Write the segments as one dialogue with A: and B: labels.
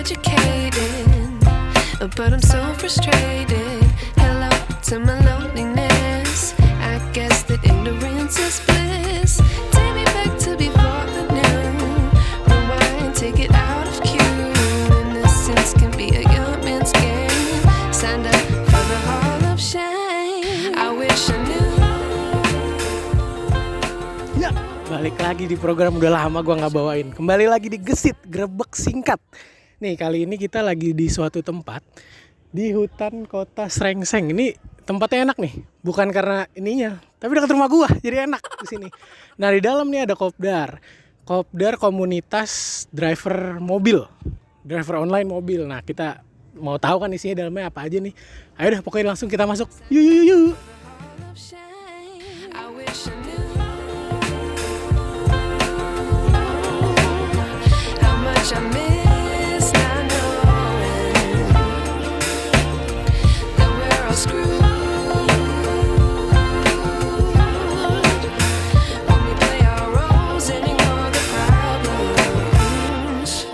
A: educated, but I'm so frustrated. Hello to my loneliness. I guess that ignorance is bliss. Take me back to before the new. Rewind, take it out of cue. Innocence can be a young man's game. Signed up for the hall of shame. I wish I knew.
B: Ya, balik lagi di program udah lama gua nggak bawain. Kembali lagi di Gesit Grebek Singkat. Nih kali ini kita lagi di suatu tempat di hutan kota Srengseng. Ini tempatnya enak nih, bukan karena ininya, tapi dekat rumah gua, jadi enak di sini. Nah di dalam nih ada Kopdar komunitas driver mobil, driver online mobil. Nah kita mau tahu kan isinya dalamnya apa aja nih. Ayo deh pokoknya langsung kita masuk. Yuk.
A: I wish I knew how much I miss not knowing that we're all screwed when we play our roles and ignore the problems.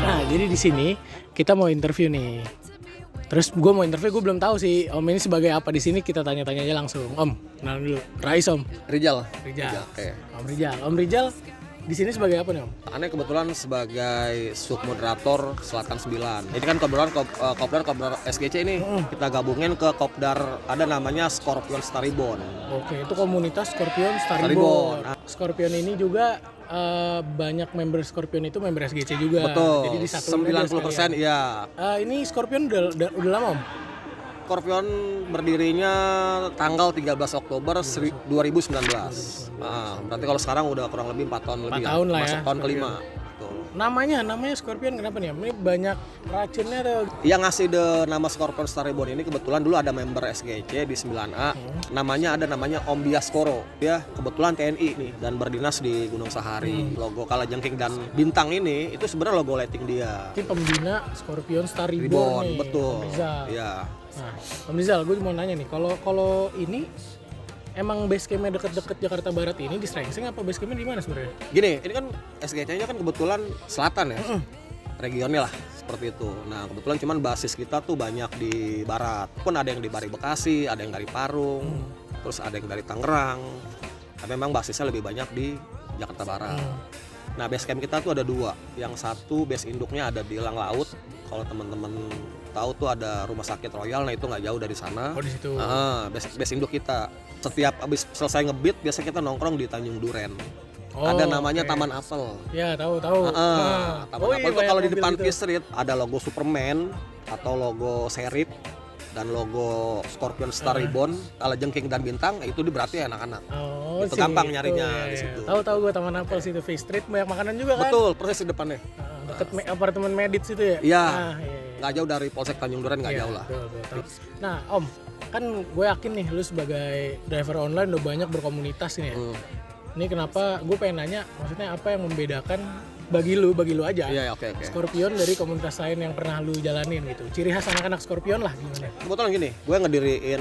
B: Nah jadi di sini kita mau interview nih. Terus gue mau interview, gue belum tahu sih Om ini sebagai apa di sini. Kita tanya-tanya aja langsung. Om, kenalan dulu. Rais Om.
C: Rijal.
B: Oke. Om Rijal di sini sebagai apa nih Om?
C: Aneh kebetulan sebagai submoderator Selatan 9. Ini kan Kopdar SGC ini kita gabungin ke Kopdar, ada namanya Scorpion Staribon.
B: Oke, itu komunitas Scorpion Staribon.
C: Staribon.
B: Scorpion ini juga banyak member Scorpion itu member SGC juga.
C: Betul.
B: Jadi disatuin aja
C: 90% iya.
B: Ini Scorpion udah lama Om?
C: Scorpion berdirinya tanggal 13 Oktober 2019. Nah, berarti kalau sekarang udah kurang lebih 4 tahun lebih.
B: 4 tahun lah
C: masuk
B: ya.
C: tahun kelima. Betul.
B: Namanya Scorpion kenapa nih Om? Ini banyak racunnya atau?
C: Yang ngasih nama Scorpion Staribon ini kebetulan dulu ada member SGC di 9A. Namanya Om Biaskoro. Dia kebetulan TNI nih dan berdinas di Gunung Sahari. Logo kalajengking dan bintang ini itu sebenarnya logo lighting dia.
B: Ini pembina Scorpion Staribon
C: Ribbon,
B: nih.
C: betul.
B: Om Rizal.
C: Iya.
B: Nah, Om Rizal, gue mau nanya nih, kalau ini emang base campnya deket-deket Jakarta Barat ini di Srengseng apa base campnya di mana sebenarnya?
C: Gini, ini kan SGC-nya kan kebetulan selatan ya. Regionnya lah seperti itu. Nah, kebetulan cuman basis kita tuh banyak di barat. Pun ada yang di Bari Bekasi, ada yang dari Parung, terus ada yang dari Tangerang. Tapi memang basisnya lebih banyak di Jakarta Barat. Nah, base camp kita tuh ada 2. Yang satu base induknya ada di Elang Laut. Kalau teman-teman tahu tuh ada Rumah Sakit Royal, nah itu nggak jauh dari sana.
B: Oh di situ.
C: Base induk kita. Setiap habis selesai ngebit, biasa kita nongkrong di Tanjung Duren.
B: Oh,
C: ada namanya
B: okay.
C: Taman Apel.
B: Ya tahu.
C: Taman Apel tuh kalau di depan
B: gitu.
C: P-Street ada logo Superman atau logo Serif dan logo Scorpion Staribon, kalajengking dan bintang, itu berarti anak-anak.
B: Oh,
C: itu gampang nyarinya
B: ya.
C: di situ.
B: Tahu gue Taman Apel situ, Face Street banyak makanan juga kan?
C: Betul, persis di depannya.
B: Deket apartemen Medit situ ya?
C: Iya.
B: Iya.
C: Nggak jauh dari Polsek Tanjung Duren, nggak jauh lah.
B: Betul. Nah Om, kan gue yakin nih lu sebagai driver online udah banyak berkomunitas nih ya. Ini kenapa gue pengen nanya, maksudnya apa yang membedakan bagi lu aja
C: Oke.
B: Scorpion dari komunitas lain yang pernah lu jalanin gitu, ciri khas anak-anak Scorpion lah gimana?
C: Kebetulan gini, gue ngediriin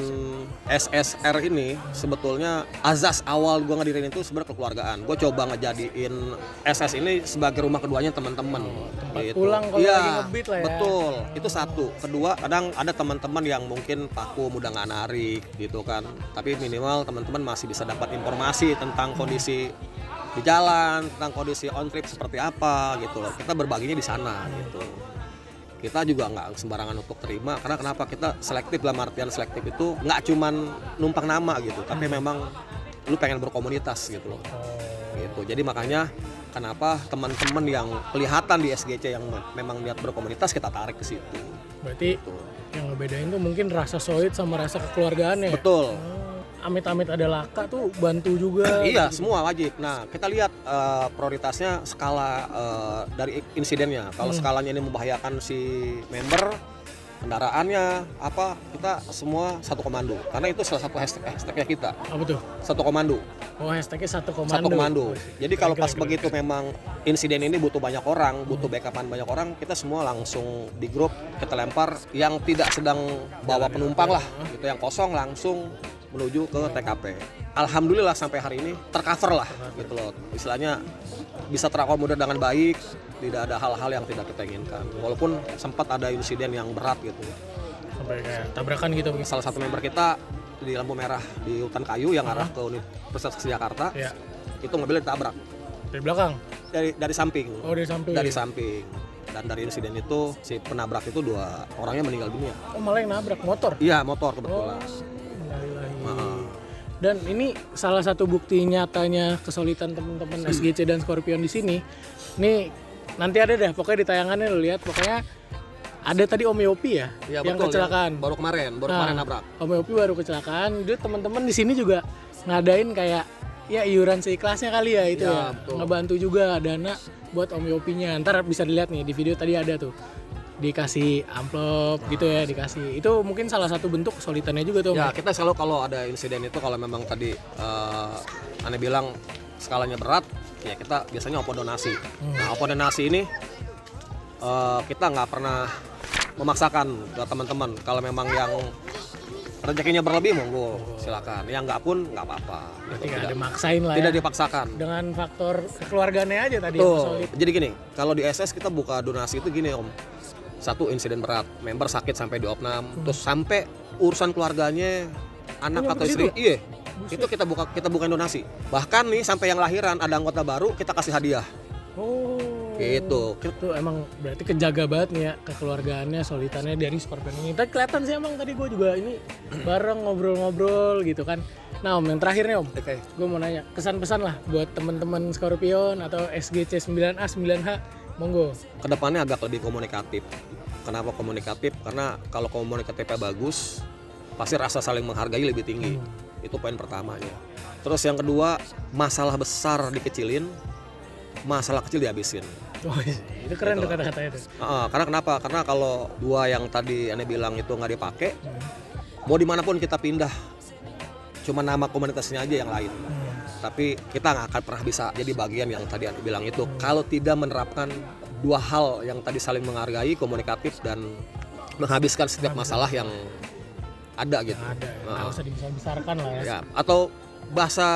C: SSR ini sebetulnya azas awal gue ngediriin itu sebenarnya kekeluargaan. Gue coba ngejadiin SS ini sebagai rumah keduanya teman-teman.
B: Tempat
C: gitu.
B: pulang kalau lagi ngebit lah ya.
C: Betul, itu satu. Kedua, kadang ada teman-teman yang mungkin paku mudah nggak narik gitu kan. Tapi minimal teman-teman masih bisa dapat informasi tentang kondisi di jalan, tentang kondisi on trip seperti apa gitu loh. Kita berbaginya di sana gitu. Kita juga nggak sembarangan untuk terima, karena kenapa kita selektif, dalam artian selektif itu nggak cuman numpang nama gitu, tapi memang lu pengen berkomunitas gitu loh. Gitu. Jadi makanya kenapa teman-teman yang kelihatan di SGC yang memang niat berkomunitas kita tarik ke situ.
B: Berarti
C: gitu.
B: Yang ngebedain tuh mungkin rasa solid sama rasa kekeluargaan ya.
C: Betul.
B: Amit-amit ada laka tuh bantu juga.
C: Iya, semua wajib. Nah, kita lihat prioritasnya skala dari insidennya. Kalau skalanya ini membahayakan si member, kendaraannya apa, kita semua satu komando. Karena itu salah satu hashtagnya kita.
B: Apa tuh?
C: Satu komando.
B: Oh, hashtagnya satu komando.
C: Satu komando. Jadi kalau pas
B: Keren.
C: begitu memang insiden ini butuh banyak orang, butuh backupan banyak orang, kita semua langsung di grup kita lempar yang tidak sedang bawa penumpang lah, gitu, yang kosong langsung menuju ke TKP. Alhamdulillah sampai hari ini tercover lah gitu loh. Istilahnya bisa terakomodir dengan baik, tidak ada hal-hal yang tidak kita inginkan. Walaupun sempat ada insiden yang berat gitu.
B: Sampai kayak tabrakan gitu.
C: Salah satu member kita di lampu merah di hutan kayu yang arah ke Universitas Jakarta,
B: Ya.
C: itu mobilnya ditabrak
B: Dari belakang.
C: dari samping.
B: Oh, dari samping.
C: Dari samping. Dan dari insiden itu si penabrak itu 2 orangnya meninggal dunia.
B: Oh, malah yang nabrak motor.
C: Iya, motor kebetulan.
B: Innalillahi. Dan ini salah satu bukti nyatanya kesulitan teman-teman SGC dan Scorpion di sini. Nih nanti ada deh pokoknya di tayangannya lo lihat pokoknya ada tadi Om Yopi ya
C: Iya,
B: yang
C: betul,
B: kecelakaan.
C: baru kemarin nabrak.
B: Om Yopi baru kecelakaan. Dia teman-teman di sini juga ngadain kayak ya iuran seikhlasnya kali ya itu
C: Ya,
B: ya.
C: betul.
B: Ngebantu juga dana buat Om Yopinya. Ntar bisa dilihat nih di video tadi ada tuh. Dikasih amplop gitu ya, dikasih. Itu mungkin salah satu bentuk kesulitannya juga tuh.
C: Ya,
B: Om.
C: kita selalu kalau ada insiden itu kalau memang tadi Ane bilang skalanya berat, ya kita biasanya opo donasi. Nah, opo donasi ini kita nggak pernah memaksakan ke teman-teman. Kalau memang yang rezekinya berlebih monggo silakan. Yang nggak pun nggak apa-apa. Gitu.
B: Tidak dimaksain lah
C: Tidak
B: ya.
C: dipaksakan.
B: Dengan faktor kekeluarganya aja tadi yang
C: Tuh.
B: solid.
C: Jadi gini, kalau di SS kita buka donasi itu gini Om. Satu insiden berat, member sakit sampai di opnam, terus sampai urusan keluarganya, anak
B: Oh,
C: atau
B: nyampe
C: istri,
B: situ?
C: iya. Itu kita bukain donasi. Bahkan nih sampai yang lahiran ada anggota baru kita kasih hadiah.
B: Oh.
C: Gitu.
B: Itu emang berarti kejaga banget nih ya kekeluargaannya, solitannya dari Scorpion ini. Tadi kelihatan sih emang tadi gue juga ini bareng ngobrol-ngobrol gitu kan. Nah Om, yang terakhir nih Om,
C: Oke.
B: gue mau nanya kesan-pesan lah buat teman-teman Scorpion atau SGC 9A 9H, monggo.
C: Kedepannya agak lebih komunikatif. Kenapa komunikatif? Karena kalau komunikatifnya bagus, pasti rasa saling menghargai lebih tinggi. Itu poin pertamanya. Terus yang kedua, masalah besar dikecilin, masalah kecil dihabisin.
B: Oh, itu keren tuh kata-katanya tuh.
C: Karena kenapa? Karena kalau 2 yang tadi Ane bilang itu nggak dipakai, mau dimanapun kita pindah, cuma nama komunitasnya aja yang lain. Tapi kita nggak akan pernah bisa jadi bagian yang tadi Ane bilang itu kalau tidak menerapkan 2 hal yang tadi saling menghargai, komunikatif dan menghabiskan setiap masalah yang ada gitu.
B: Ada, nggak usah dibesar-besarkan lah ya.
C: Ya, atau bahasa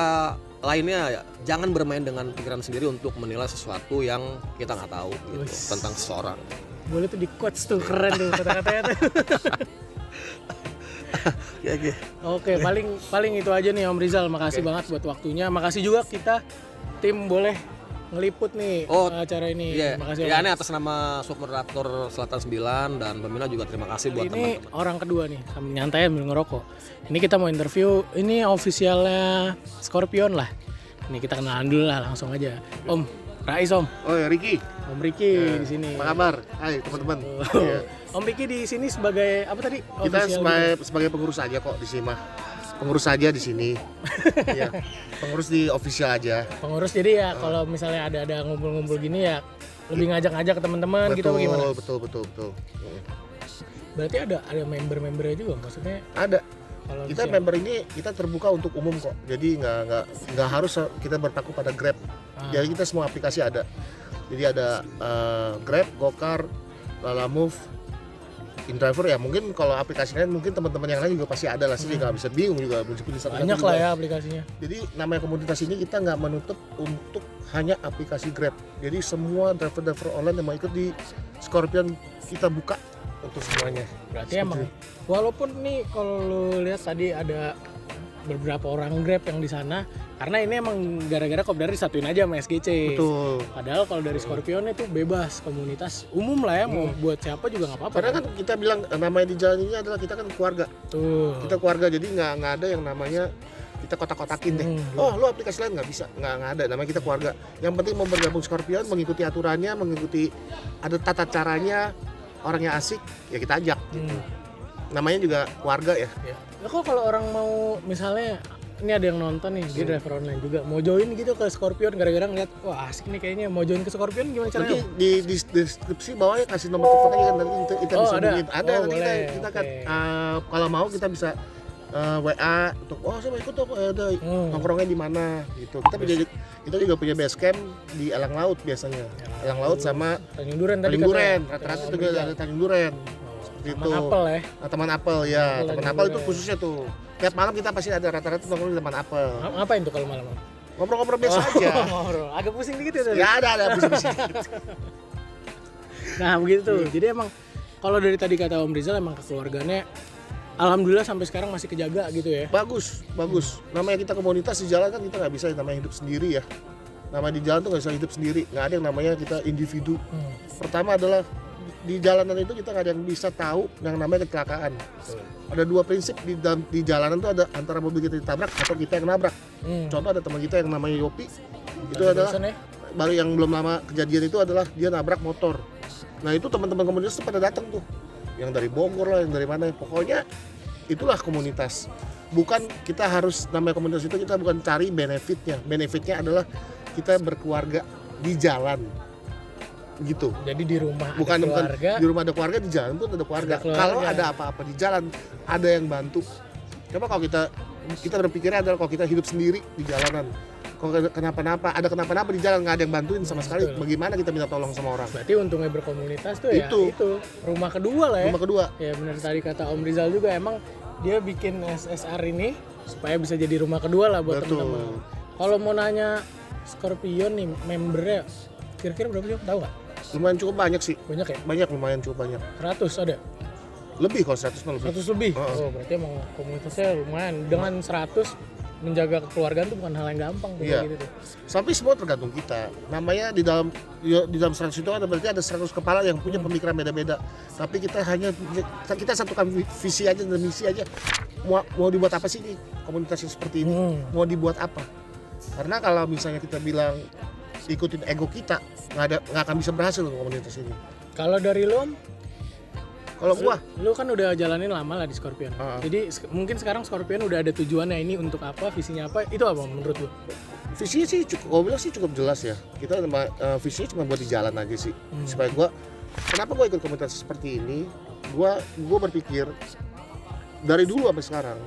C: lainnya ya, jangan bermain dengan pikiran sendiri untuk menilai sesuatu yang kita nggak tahu gitu,
B: Wis.
C: tentang seseorang.
B: Boleh tuh di quotes tuh, keren tuh kata-katanya tuh. Oke, paling itu aja nih Om Rizal. Makasih banget buat waktunya. Makasih juga kita tim boleh ngeliput nih acara ini.
C: Iya,
B: Makasih.
C: ya, ini atas nama submoderator Selatan 9 dan Pembina juga terima kasih buat
B: Ini
C: teman-teman.
B: orang kedua nih, sambil nyantai sambil ngerokok. Ini kita mau interview, ini officialnya Scorpion lah. Ini kita kenalan dulu lah, langsung aja. Om Rais Om.
D: Oh ya Ricky,
B: Om Riki di sini.
D: apa kabar? Hai teman-teman.
B: Oh.
D: Iya.
B: Om Riki di sini sebagai apa tadi?
D: Kita
B: Official
D: sebagai pengurus aja kok di sini mah. Pengurus aja di sini. Iya. Pengurus di official aja.
B: pengurus, jadi ya kalau misalnya ada ngumpul-ngumpul gini ya lebih ngajak-ngajak ke teman-teman gitu apa gimana?
D: Betul.
B: Berarti ada member-membernya juga maksudnya
D: Ada.
B: kalau
D: Kita
B: bisa-
D: member ini kita terbuka untuk umum kok. Jadi nggak harus kita berpaku pada Grab. Jadi kita semua aplikasi ada. Jadi ada Grab, Gokar, Lalamove, InDriver ya. Mungkin kalau aplikasi lain mungkin teman-teman yang lain juga pasti ada lah. Sih nggak bisa bingung juga. Meskipun di satu-satu
B: banyak
D: juga.
B: lah ya aplikasinya.
D: Jadi namanya komunitas ini kita nggak menutup untuk hanya aplikasi Grab. Jadi semua driver-driver online yang mau ikut di Scorpion kita buka untuk semuanya.
B: Berarti
D: Seperti
B: emang
D: itu.
B: walaupun nih kalau lu lihat tadi ada beberapa orang Grab yang di sana, karena ini emang gara-gara Kopdar disatuin aja sama SGC.
D: Betul.
B: Padahal kalau dari Scorpion itu bebas, komunitas umum lah ya, mau buat siapa juga nggak apa-apa.
D: Karena kan kita bilang namanya di jalan ini adalah kita kan keluarga.
B: Tuh.
D: Kita keluarga jadi nggak ada yang namanya kita kotak-kotakin deh. Oh lu aplikasi lain nggak bisa, nggak ada. Namanya kita keluarga. Yang penting mau bergabung Scorpion, mengikuti aturannya, mengikuti ada tata caranya, orangnya asik, ya kita ajak. Gitu. Namanya juga keluarga ya.
B: Ya. Ya kok kalau orang mau misalnya ini ada yang nonton nih, dia driver online juga mau join gitu ke Scorpion gara-gara ngeliat wah asik nih kayaknya mau join ke Scorpion gimana caranya?
D: Nanti di deskripsi bawahnya kasih nomor telepon aja kan nanti kita
B: Oh,
D: bisa
B: ada?
D: hubungin. Ada
B: Oh,
D: nanti
B: boleh.
D: kita kan
B: Oke.
D: kalau mau kita bisa WA untuk saya mau ikut dong, ada nongkrongnya di mana gitu. Kita juga punya base camp di Elang Laut biasanya. Elang Laut sama
B: Tanjung Duren tadi
D: Tanjung Duren.
B: katanya.
D: Rata-rata
B: Oh,
D: juga
B: bisa.
D: ada Tanjung Duren.
B: Oh,
D: Seperti
B: Taman
D: itu.
B: Apel ya.
D: Nah, Taman Apel ya,
B: Apel
D: Taman
B: Tanjung
D: Apel itu
B: Duren.
D: khususnya tuh. tiap malam kita pasti ada rata-rata nongkrong di depan Apple.
B: Ngapain tuh kalau malam?
D: Ngobrol-ngobrol biasa aja.
B: Ngobrol. Agak pusing dikit ya tadi.
D: Ya ada pusing-pusing.
B: Nah begitu. Jadi emang kalau dari tadi kata Om Rizal emang kekeluarganya alhamdulillah sampai sekarang masih kejaga gitu ya.
D: Bagus. Namanya kita komunitas di jalan kan kita nggak bisa namanya hidup sendiri ya. Namanya di jalan tuh nggak bisa hidup sendiri. Nggak ada yang namanya kita individu. Pertama adalah di jalanan itu kita nggak ada yang bisa tahu yang namanya kecelakaan. Ada dua prinsip di jalanan tuh ada antara mobil kita ditabrak atau kita yang nabrak. Contoh ada teman kita yang namanya Yopi. Itu adalah baru yang belum lama kejadian itu adalah dia nabrak motor. Nah itu teman-teman komunitas tuh pada datang tuh. Yang dari Bogor lah, yang dari mana. Pokoknya itulah komunitas. Bukan kita harus namanya komunitas itu kita bukan cari benefitnya. Benefitnya adalah kita berkeluarga di jalan. Gitu.
B: Jadi di rumah
D: bukan
B: ada keluarga.
D: Di rumah ada keluarga, di jalan pun ada keluarga. Kalau ada apa-apa di jalan ada yang bantu. Coba kalau kita berpikirnya adalah kalau kita hidup sendiri di jalanan, kalau kenapa-napa, ada kenapa-napa di jalan nggak ada yang bantuin sama sekali. Bagaimana kita minta tolong sama orang?
B: Berarti untungnya berkomunitas tuh ya itu rumah kedua lah ya.
D: Rumah kedua.
B: Ya benar tadi kata Om Rizal juga emang dia bikin SSR ini supaya bisa jadi rumah kedua lah buat teman-teman. Kalau mau nanya Scorpion nih membernya kira-kira berapa sih? Tahu nggak?
D: Lumayan cukup banyak sih.
B: Banyak ya?
D: Banyak, lumayan cukup banyak.
B: 100 ada?
D: Lebih kalau 100 mah lebih.
B: 100 lebih? Oh berarti emang komunitasnya lumayan. Dengan 100 menjaga kekeluargaan itu bukan hal yang gampang tuh.
D: Iya.
B: Gitu tuh.
D: Sampai semua tergantung kita. Namanya di dalam 100 itu ada berarti ada 100 kepala yang punya pemikiran beda-beda. Tapi kita satukan visi aja dan misi aja. Mau dibuat apa sih nih komunitas yang seperti ini? Mau dibuat apa? Karena kalau misalnya kita bilang ikutin ego kita, nggak akan bisa berhasil untuk komunitas ini.
B: Kalau dari lo,
D: kalau gua,
B: lu kan udah jalanin lama lah di Scorpion. Jadi mungkin sekarang Scorpion udah ada tujuannya ini untuk apa, visinya apa, itu apa menurut lu?
D: Visinya sih gua bilang sih cukup jelas ya. Kita visinya cuma buat di jalan aja sih. Supaya kenapa gua ikut komunitas seperti ini? Gua berpikir dari dulu sampai sekarang,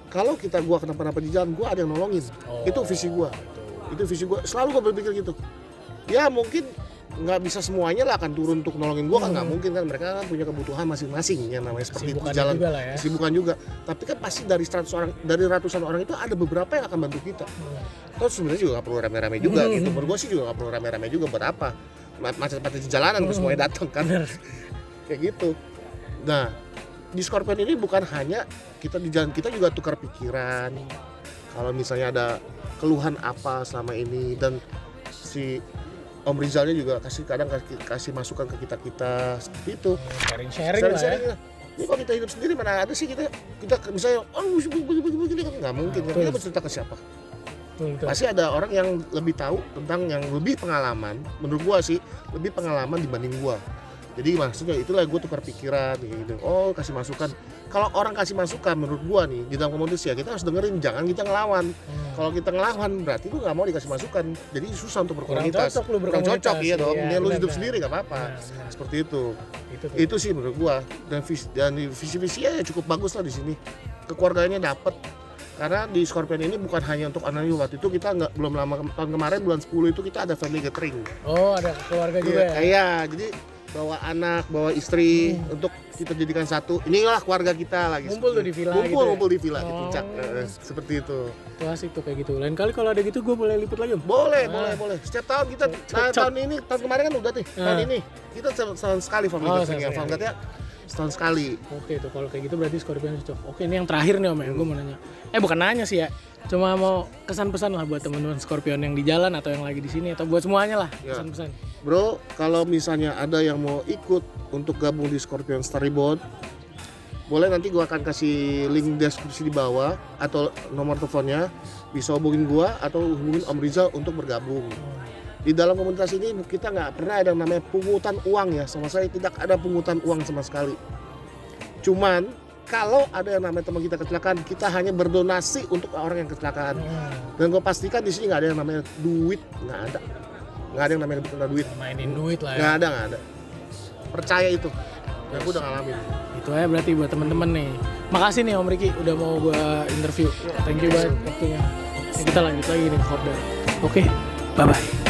D: kalau gua kenapa-napa di jalan, gua ada yang nolongin. Itu visi gua. Itu visi gue, selalu gue berpikir gitu. Ya mungkin nggak bisa semuanya lah akan turun untuk nolongin gue kan nggak mungkin kan, mereka kan punya kebutuhan masing-masing yang namanya seperti itu jalan kesibukan juga. Tapi kan pasti dari 100 orang, dari ratusan orang itu ada beberapa yang akan bantu kita. Terus sebenarnya juga nggak perlu rame-rame juga gitu. Menurut gue sih juga nggak perlu rame-rame juga, buat apa? Macet-macet di jalanan semuanya datang kan. Kayak gitu. Nah di Scorpion ini bukan hanya kita di jalan, kita juga tukar pikiran. Kalau misalnya ada keluhan apa selama ini, dan si Om Rizalnya juga kadang kasih masukan ke kita seperti itu.
B: Sharing lah ya.
D: Ini kalau kita hidup sendiri mana ada sih kita misalnya begini kan nggak mungkin. Kita bercerita ke siapa? Pasti ada orang yang lebih tahu tentang, yang lebih pengalaman. Menurut gua sih lebih pengalaman dibanding gua. Jadi maksudnya itulah gue tukar pikiran gitu. Oh kasih masukan. Kalau orang kasih masukan menurut gue nih di dalam komunitas ya kita harus dengerin, jangan kita ngelawan. Kalau kita ngelawan berarti lu nggak mau dikasih masukan. Jadi susah untuk berkomunitas. Kurang cocok iya dong. Iya, lu hidup sendiri nggak apa-apa. Seperti itu. Itu sih menurut gue. Dan visi-visinya ya cukup bagus lah di sini. Kekeluargaannya dapet. Karena di Scorpion ini bukan hanya untuk anak waktu itu kita belum lama tahun kemarin bulan 10 itu kita ada family gathering.
B: Oh ada keluarga juga ya?
D: Iya jadi bawa anak, bawa istri untuk kita jadikan satu. Inilah keluarga kita lagi.
B: Ngumpul tuh di villa gitu.
D: Ngumpul di villa di puncak. Seperti itu.
B: Wah asik tuh kayak gitu. Lain kali kalau ada gitu gue boleh liput lagi Om?
D: Boleh. Setiap tahun kita tahun kemarin kan udah nih. Tahun ini kita setahun sekali family gathering. Family setahun sekali.
B: Oke tuh kalau kayak gitu berarti Scorpion cocok. Oke ini yang terakhir nih Om ya, gue mau nanya. Bukan nanya sih ya. Cuma mau kesan-pesan lah buat teman-teman Scorpion yang di jalan atau yang lagi di sini atau buat semuanya lah kesan-pesan.
D: Bro, kalau misalnya ada yang mau ikut untuk gabung di Scorpion Star Reborn, boleh nanti gua akan kasih link deskripsi di bawah atau nomor teleponnya, bisa hubungin gua atau hubungin Om Rizal untuk bergabung. Di dalam komunitas ini kita nggak pernah ada yang namanya pungutan uang ya, sama sekali tidak ada pungutan uang sama sekali. Cuman kalau ada yang namanya teman kita kecelakaan, kita hanya berdonasi untuk orang yang kecelakaan. Dan gue pastikan di sini nggak ada yang namanya duit, nggak ada yang namanya duit.
B: Mainin duit lah ya.
D: Nggak ada. Percaya itu. Dan gue udah ngalamin.
B: Itu aja berarti buat temen-temen nih. Makasih nih Om Riki udah mau gue interview. Thank you banget waktunya. Kita lanjut lagi nih ke Kopdar. Oke, bye-bye.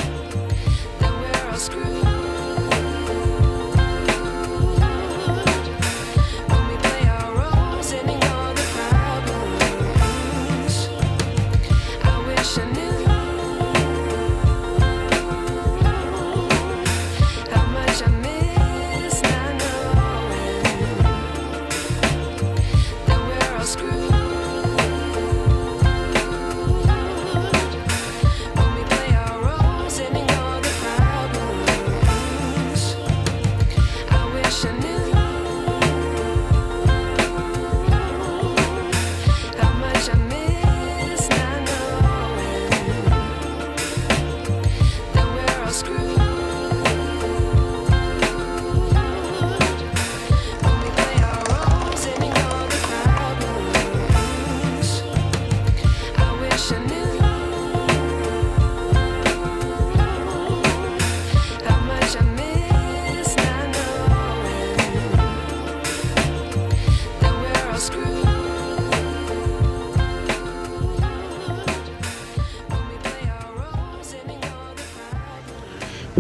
A: When we play our roles and ignore the crowd.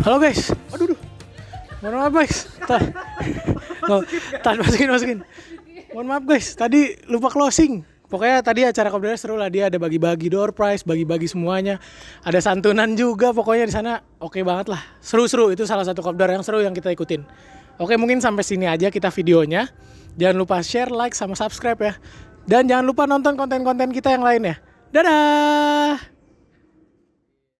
B: Halo guys. Aduh. Mohon maaf guys. Masukin. Mohon maaf guys, tadi lupa closing. Pokoknya tadi acara kopdarnya seru lah, dia ada bagi-bagi door prize, bagi-bagi semuanya. Ada santunan juga pokoknya di sana. Oke banget lah. Seru-seru, itu salah satu kopdar yang seru yang kita ikutin. Oke, mungkin sampai sini aja kita videonya. Jangan lupa share, like, sama subscribe ya. Dan jangan lupa nonton konten-konten kita yang lainnya. Dadah!